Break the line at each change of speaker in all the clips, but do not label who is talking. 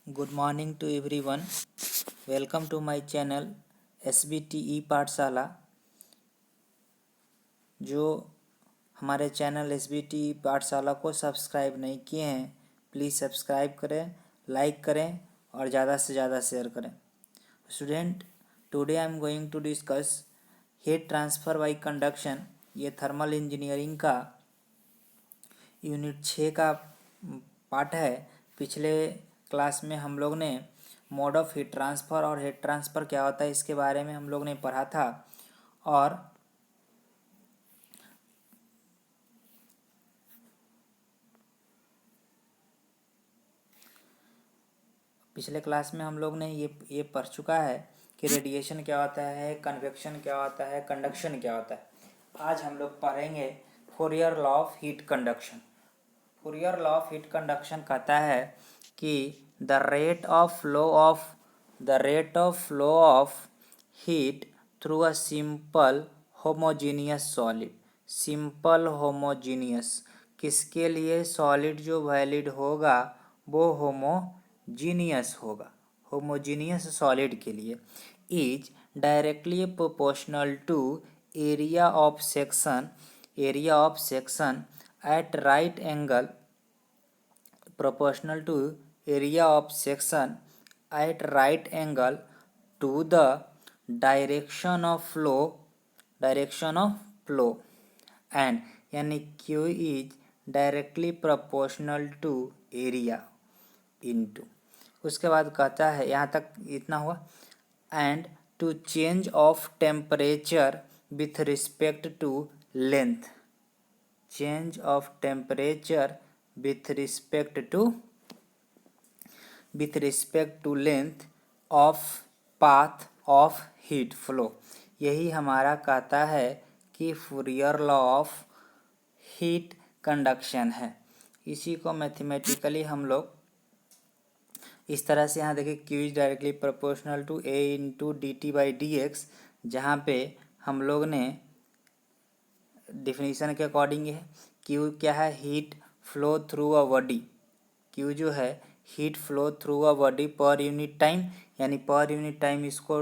Good morning to everyone. Welcome to my channel SBTE Pathshala. जो हमारे channel SBTE पाठशाला को सब्सक्राइब नहीं किए हैं, प्लीज़ सब्सक्राइब करें, लाइक करें और ज़्यादा से ज़्यादा शेयर करें। Student, today I am going to discuss heat transfer by conduction. ये थर्मल इंजीनियरिंग का यूनिट 6 का पार्ट है। पिछले क्लास में हम लोग ने मोड ऑफ हीट ट्रांसफ़र और हीट ट्रांसफ़र क्या होता है इसके बारे में हम लोग ने पढ़ा था। और पिछले क्लास में हम लोग ने ये पढ़ चुका है कि रेडिएशन क्या होता है, कन्वेक्शन क्या होता है, कंडक्शन क्या होता है। आज हम लोग पढ़ेंगे Fourier law of heat conduction. Fourier law of heat conduction कहता है कि the rate of flow of heat through a simple homogeneous solid. Simple homogeneous किसके लिए? सॉलिड जो वैलिड होगा वो होमोजीनियस होगा, होमोजीनियस सॉलिड के लिए। Is directly proportional to area of section at right angle proportional to area of section at right angle to the direction of flow and यानी Q is directly proportional to area into। उसके बाद कहता है, यहाँ तक इतना हुआ, and to change of temperature with respect to length। change of temperature with respect to length of path of heat flow। यही हमारा कहता है कि Fourier law of heat conduction है। इसी को मैथमेटिकली हम लोग इस तरह से, यहाँ देखिए Q is directly proportional to A into dt/dx, जहाँ पे हम लोग ने डिफिनीशन के अकॉर्डिंग है। Q क्या है? Heat flow through a body. Q जो है heat flow through a body per unit time, यानी पर यूनिट टाइम इसको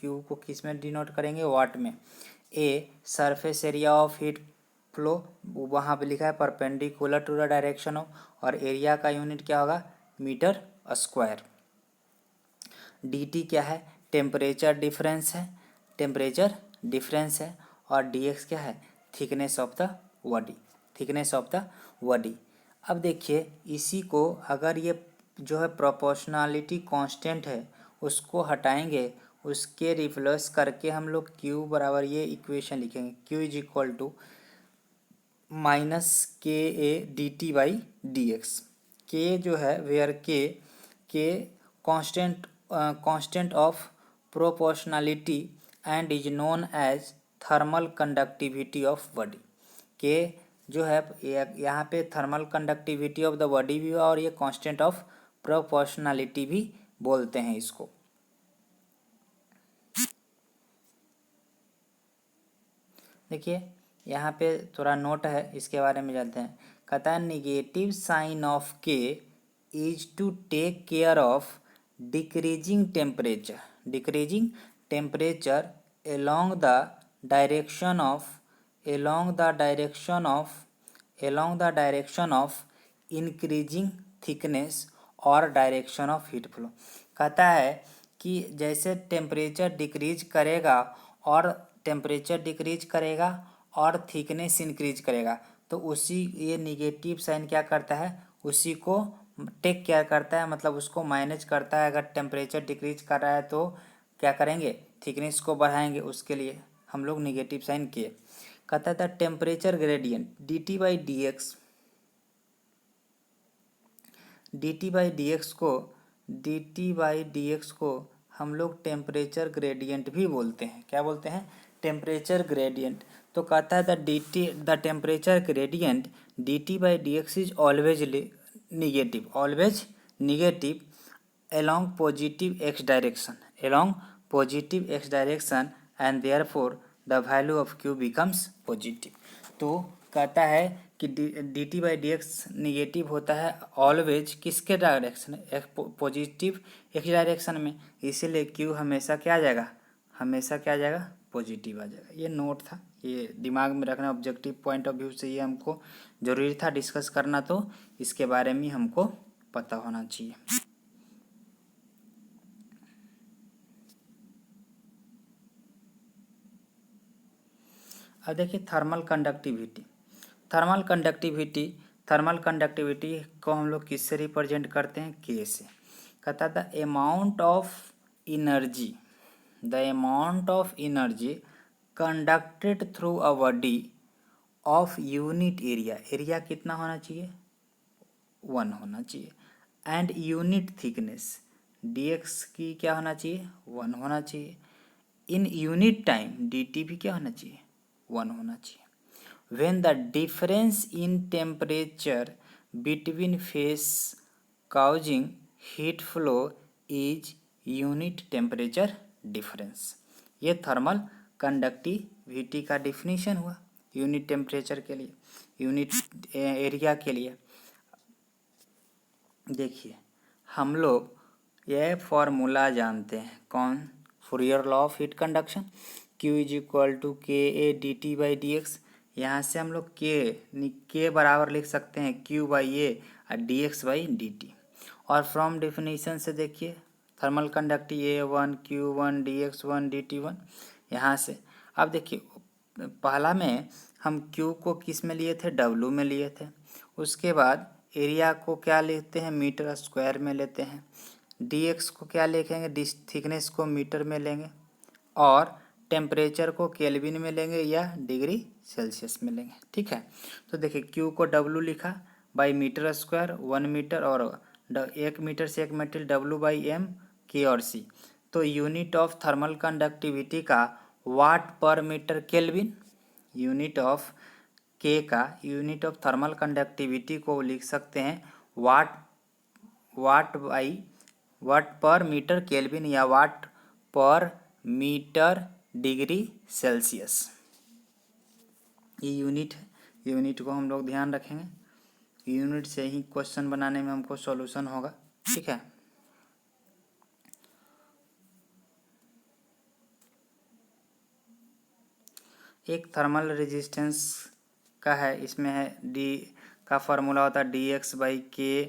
Q को किस में डिनोट करेंगे? वाट में। A surface area of heat flow, वहाँ पे लिखा है perpendicular to the direction of, और एरिया का यूनिट क्या होगा? Metre square. dt क्या है? टेम्परेचर डिफरेंस है। और dx क्या है? Thickness of the body. अब देखिए, इसी को अगर ये जो है प्रोपोर्शनलिटी कांस्टेंट है उसको हटाएंगे, उसके रिप्लेस करके हम लोग Q बराबर ये इक्वेशन लिखेंगे, Q is equal to -KA dt/dx। K जो है where K constant of proportionality and is known as thermal conductivity of body. K जो है यहाँ पे thermal conductivity of the body भी, और ये कांस्टेंट ऑफ प्रोपोर्शनलिटी भी बोलते हैं इसको। देखिए यहाँ पे थोड़ा नोट है, इसके बारे में जानते हैं। कहता है negative sign of K is to take care of decreasing temperature along the direction of increasing thickness और डायरेक्शन ऑफ हीट फ्लो। कहता है कि जैसे टेम्परेचर डिक्रीज करेगा और थिकनेस इंक्रीज करेगा, तो उसी ये निगेटिव साइन क्या करता है? उसी को टेक केयर करता है, मतलब उसको मैनेज करता है। अगर टेम्परेचर डिक्रीज कर रहा है तो क्या करेंगे? थिकनेस को बढ़ाएंगे, उसके लिए हम लोग निगेटिव साइन किए। कहता था टेम्परेचर ग्रेडियंट dt/dx को हम लोग टेम्परेचर ग्रेडियंट भी बोलते हैं। क्या बोलते हैं? Temperature gradient. तो कहता है the temperature gradient dt/dx is always negative along positive x direction and therefore the value of Q becomes positive। तो कहता है कि D T by D x negative होता है ऑलवेज किसके डायरेक्शन, एक पॉजिटिव एक डायरेक्शन में, इसीलिए क्यू हमेशा क्या आ जाएगा, हमेशा क्या आ जाएगा, पॉजिटिव आ जाएगा। ये नोट था, ये दिमाग में रखना, ऑब्जेक्टिव पॉइंट ऑफ व्यू से ये हमको ज़रूरी था डिस्कस करना, तो इसके बारे में हमको पता होना चाहिए। अब देखिए थर्मल कंडक्टिविटी। थर्मल कंडक्टिविटी को हम लोग किससे रिप्रेजेंट करते हैं, के से। कहता था amount of energy, the amount of energy conducted through a body of unit area, area कितना होना चाहिए, 1 होना चाहिए, एंड यूनिट थिकनेस, dx की क्या होना चाहिए, 1 होना चाहिए, इन यूनिट टाइम dt भी क्या होना चाहिए, 1 होना चाहिए। when the difference in temperature between phase causing heat flow is unit temperature difference, ये थर्मल कंडक्टिविटी का डिफिनीशन हुआ यूनिट टेम्परेचर के लिए, यूनिट एरिया के लिए। देखिए हम लोग यह फॉर्मूला जानते हैं, कौन, Fourier law of heat conduction, Q is equal to K A D T by D X. यहाँ से हम लोग के बराबर लिख सकते हैं Q बाई ए और D X by D T. और फ्रॉम डेफिनेशन से देखिए thermal conductive A1 Q1 dx1 dt1, यहाँ से अब देखिए पहला में हम Q को किस में लिए थे, W में लिए थे, उसके बाद एरिया को क्या लेते हैं, मीटर स्क्वायर में लेते हैं, dx को क्या लिखेंगे, थिकनेस को मीटर में लेंगे, और टेम्परेचर को केल्विन में लेंगे या डिग्री सेल्सियस में लेंगे। ठीक है, तो देखिए Q को W लिखा बाई मीटर स्क्वायर 1 मीटर, और 1 मीटर से 1 metre W by M K और C। तो यूनिट ऑफ थर्मल कंडक्टिविटी का वाट पर मीटर केल्विन, यूनिट ऑफ के का यूनिट ऑफ थर्मल कंडक्टिविटी को लिख सकते हैं वाट पर मीटर केल्विन या वाट पर मीटर डिग्री सेल्सियस। ये यूनिट है, यूनिट को हम लोग ध्यान रखेंगे, यूनिट से ही क्वेश्चन बनाने में हमको सॉल्यूशन होगा। ठीक है, एक थर्मल रेजिस्टेंस का है, इसमें है डी का फॉर्मूला होता है D X by K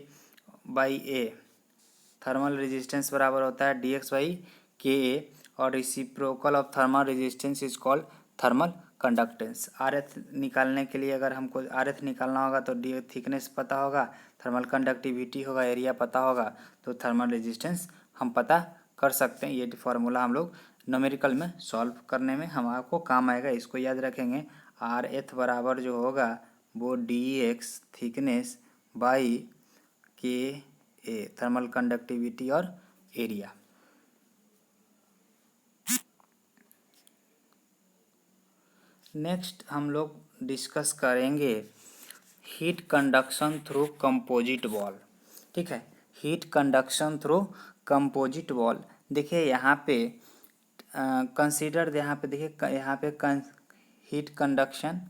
by A, thermal resistance बराबर होता है D X by K A, और reciprocal of thermal resistance is called thermal conductance. R th निकालने के लिए अगर हमको आर एथ निकालना होगा तो डी थिकनेस पता होगा, थर्मल कंडक्टिविटी होगा, एरिया पता होगा, तो थर्मल रेजिस्टेंस हम पता कर सकते हैं। ये फार्मूला हम लोग न्यूमेरिकल में सॉल्व करने में हम आपको काम आएगा, इसको याद रखेंगे। आर एथ बराबर जो होगा वो D x thickness by K A, thermal conductivity और एरिया। नेक्स्ट हम लोग डिस्कस करेंगे heat conduction through composite wall. ठीक है, heat conduction through composite wall. देखिए यहाँ पे कंसीडर, यहाँ पे देखिए यहाँ पे heat conduction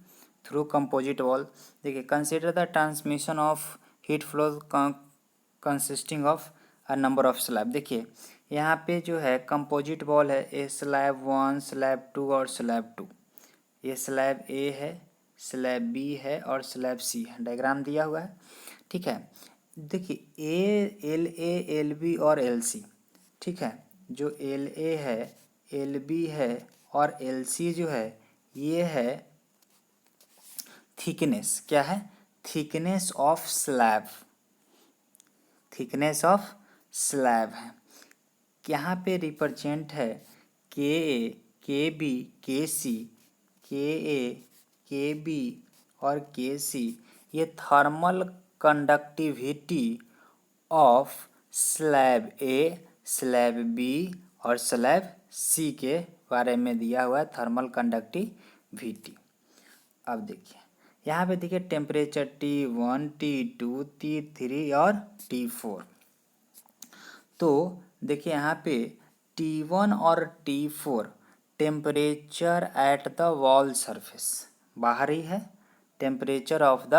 through composite wall. देखिए consider the transmission of heat flow consisting of a number of slab. देखिए यहाँ पे जो है कंपोजिट वॉल है, ए स्लैब 1 स्लैब 2 और स्लैब 2। ये स्लैब ए है, स्लैब बी है और स्लैब सी है, डायग्राम दिया हुआ है। ठीक है, देखिए A L A L B और एल सी। ठीक है, जो एल ए है, एल बी है और एल सी जो है ये है थिकनेस, क्या है, thickness of slab, thickness of slab है। यहाँ पे रिप्रेजेंट है के ए के बी के सी, के ए के बी और के सी। ये thermal conductivity of slab A, slab B और स्लैब सी के बारे में दिया हुआ है, थर्मल कंडक्टिविटी। अब देखिए यहाँ पे देखिए टेम्परेचर T1 T2 T3 और T4। तो देखिए यहाँ पे T1 और T4 temperature at the wall surface, बाहरी है, temperature of the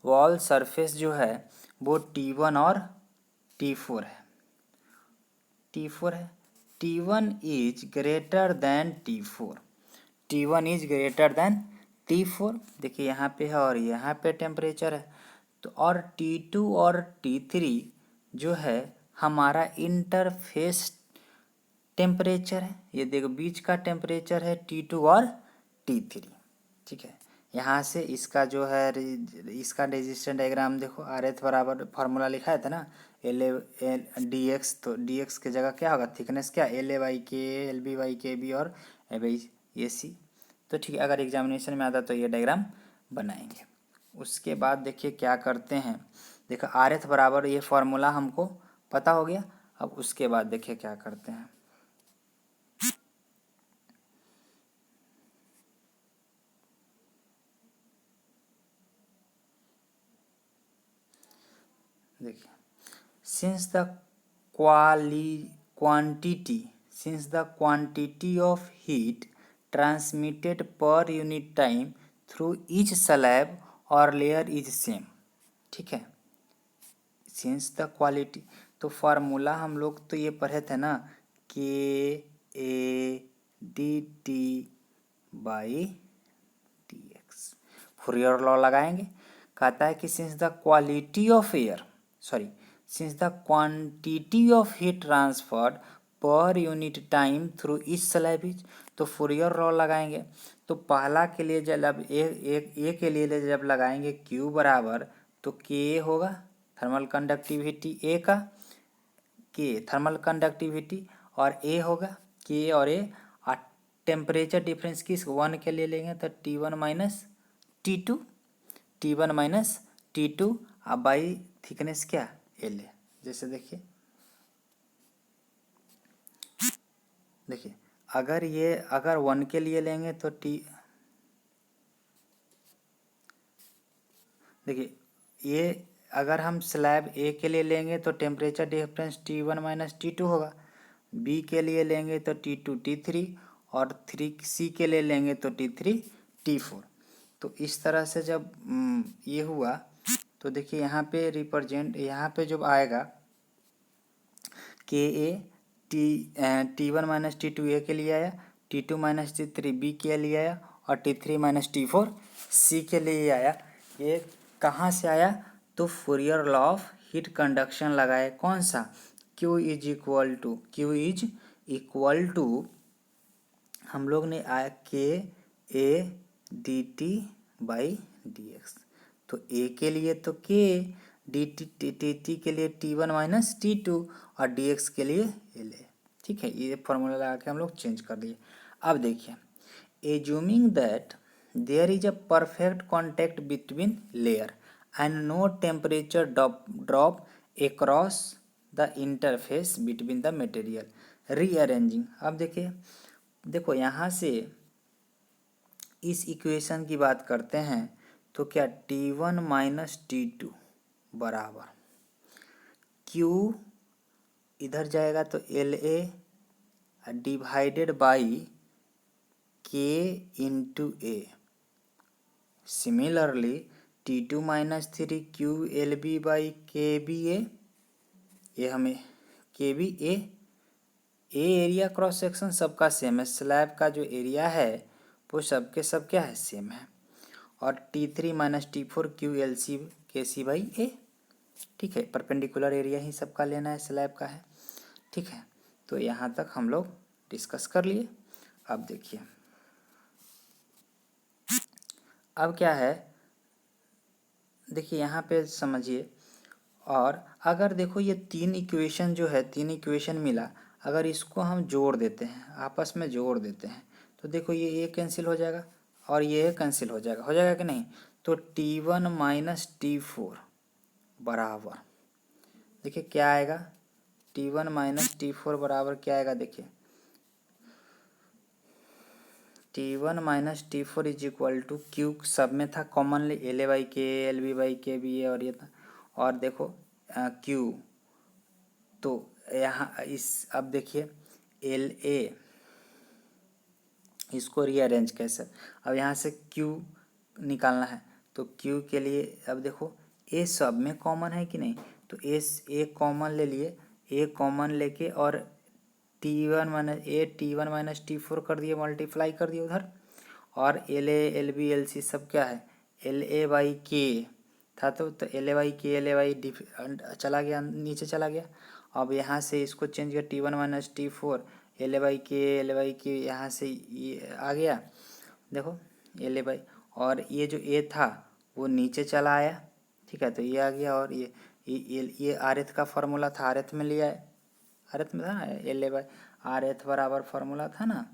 wall surface जो है वो T1 और T4 है। T4 है, T1 is greater than T4, T1 is greater than T4। देखिए यहाँ पे है और यहाँ पे टेम्परेचर है। तो और T2 और T3 जो है हमारा इंटरफेस टेम्परेचर है। ये देखो बीच का टेम्परेचर है T2 और T3। ठीक है, यहाँ से इसका जो है इसका रेजिस्टेंस डायग्राम देखो, RH बराबर फार्मूला लिखा है था ना, LA DX, तो DX की जगह क्या होगा, थिकनेस क्या, LA/K, LB/KB और AC। तो ठीक है, अगर एग्जामिनेशन में आता तो ये डायग्राम बनाएंगे। उसके बाद देखिए क्या करते हैं, देखो RH बराबर ये फार्मूला हमको पता हो गया। अब उसके बाद देखिए क्या करते हैं, देखिए since the quantity of heat transmitted per unit time through each slab or layer is same। ठीक है, since the quality, तो फार्मूला हम लोग तो ये पढ़े थे ना, KA/DT/dx, फूरियर लॉ लगाएंगे। कहता है कि since the quality of air, sorry, since the quantity of heat transferred per unit time through etch slab is, तो फूरियर लॉ लगाएंगे। तो पहला के लिए जब ए के लिए जब लगाएंगे Q बराबर, तो K होगा थर्मल कंडक्टिविटी ए का, के थर्मल कंडक्टिविटी, और ए होगा के और ए, और टेम्परेचर डिफरेंस किस 1 के लिए लेंगे तो T1 minus T2, T1 minus T2 अब बाई थिकनेस क्या L है। जैसे देखिए अगर 1 के लिए लेंगे तो देखिए ये अगर हम स्लैब ए के लिए लेंगे तो temperature difference T1 minus T2 होगा, बी के लिए लेंगे तो T2 T3, और 3C के लिए लेंगे तो T3 T4। तो इस तरह से जब ये हुआ तो देखिए यहाँ पे यहाँ पे जब आएगा T1 माइनस T2 ए के लिए आया, T2 माइनस T3 बी के लिए आया, और T3 माइनस T4 सी के लिए आया। ये कहाँ से आया, तो Fourier law of heat conduction लगाए, कौन सा, Q इज इक्वल टू हम लोग ने आया KA/DT/dx। तो A के लिए तो K, DT के लिए T1 माइनस T2 और DX के लिए L है। ठीक है, ये फॉर्मूला लगा के हम लोग चेंज कर दिए। अब देखिए, assuming that there is a perfect contact between layer and no temperature drop across the interface between the material, rearranging. अब देखो यहाँ से इस इक्वेशन की बात करते हैं तो क्या T1 माइनस T2 बराबर Q इधर जाएगा तो LA divided by K into A। Similarly T2 minus 3 QLB/KBA, ये हमें KBA, एरिया क्रॉस सेक्शन सबका सेम है, स्लैब का जो एरिया है वो सबके सब क्या है, सेम है, और T3 माइनस T4 QLC/KC/A। ठीक है, परपेंडिकुलर एरिया ही सबका लेना है, स्लैब का है। ठीक है, तो यहाँ तक हम लोग डिस्कस कर लिए। अब देखिए अब क्या है, देखिए यहाँ पे समझिए, और अगर देखो ये तीन इक्वेशन जो है, तीन इक्वेशन मिला, अगर इसको हम जोड़ देते हैं, आपस में जोड़ देते हैं, तो देखो ये कैंसिल हो जाएगा और ये कैंसिल हो जाएगा कि नहीं। तो T1 माइनस T4 बराबर, देखिए क्या आएगा, T1 माइनस T4 बराबर क्या आएगा, देखिए T1 minus T4 is equal to Q, सब में था कॉमनली LA/K, LB/KBA और ये था, और देखो Q, तो यहाँ अब देखिए LA, इसको रीअरेंज कैसे, अब यहाँ से Q निकालना है तो क्यू के लिए अब देखो ए सब में कॉमन है कि नहीं, तो ए कॉमन ले लिए, ए कॉमन लेके और टी वन माइनस टी4 कर दिए, मल्टीप्लाई कर दिए उधर। और L A L B L C सब क्या है, एल ए बाई के था, तो L A by K L A by चला गया, नीचे चला गया। अब यहाँ से इसको चेंज किया, T1 - T4 L A by के यहाँ से ये आ गया, देखो एल ए बाई, और ये जो ए था वो नीचे चला आया, ठीक है, तो ये आ गया। और ये आर एथ का फार्मूला था, आर एथ में लिया है, आर एथ में था ना, एल ए बाई आर एथ बराबर फार्मूला था ना,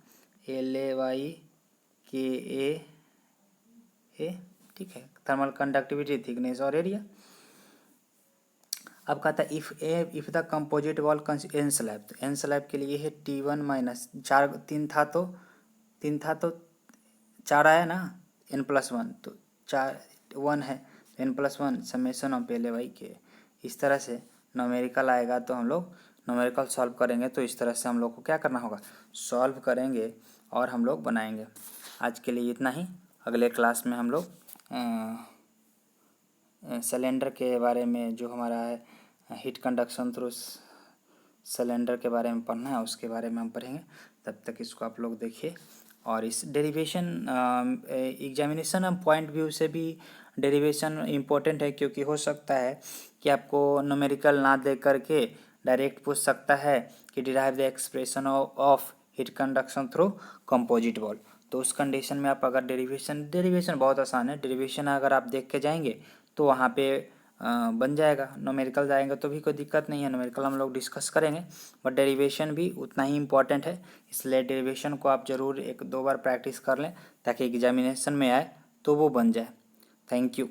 L A by K A, ठीक है, थर्मल कंडक्टिविटी, थिकनेस और एरिया। अब कहता है if the composite wall N slab, तो एन स्लैब के लिए है T1 माइनस चार, तीन था तो चार आया ना, n+1 तो 1 है, n+1 summation of L A by के। इस तरह से न्यूमेरिकल आएगा तो हम लोग न्यूमेरिकल सॉल्व करेंगे, तो इस तरह से हम लोग को क्या करना होगा, सॉल्व करेंगे और हम लोग बनाएंगे। आज के लिए इतना ही, अगले क्लास में हम लोग सिलेंडर के बारे में, जो हमारा है हीट कंडक्शन थ्रू सिलेंडर के बारे में पढ़ना है, उसके बारे में हम पढ़ेंगे। तब तक इसको आप लोग देखिए। और इस डेरिवेशन एग्जामिनेशन पॉइंट व्यू से भी डेरिवेशन इम्पोर्टेंट है, क्योंकि हो सकता है कि आपको न्यूमेरिकल ना दे करके डायरेक्ट पूछ सकता है कि derive the expression of heat conduction through composite wall. तो उस कंडीशन में आप अगर डेरिवेशन बहुत आसान है, डेरिवेशन अगर आप देख के जाएंगे तो वहाँ पे बन जाएगा। न्यूमेरिकल जाएंगे तो भी कोई दिक्कत नहीं है, न्यूमेरिकल हम लोग डिस्कस करेंगे, बट डेरिवेशन भी उतना ही इम्पॉर्टेंट है। इसलिए डेरिवेशन को आप ज़रूर 1-2 बार प्रैक्टिस कर लें, ताकि एग्जामिनेशन में आए तो वो बन जाए। Thank you.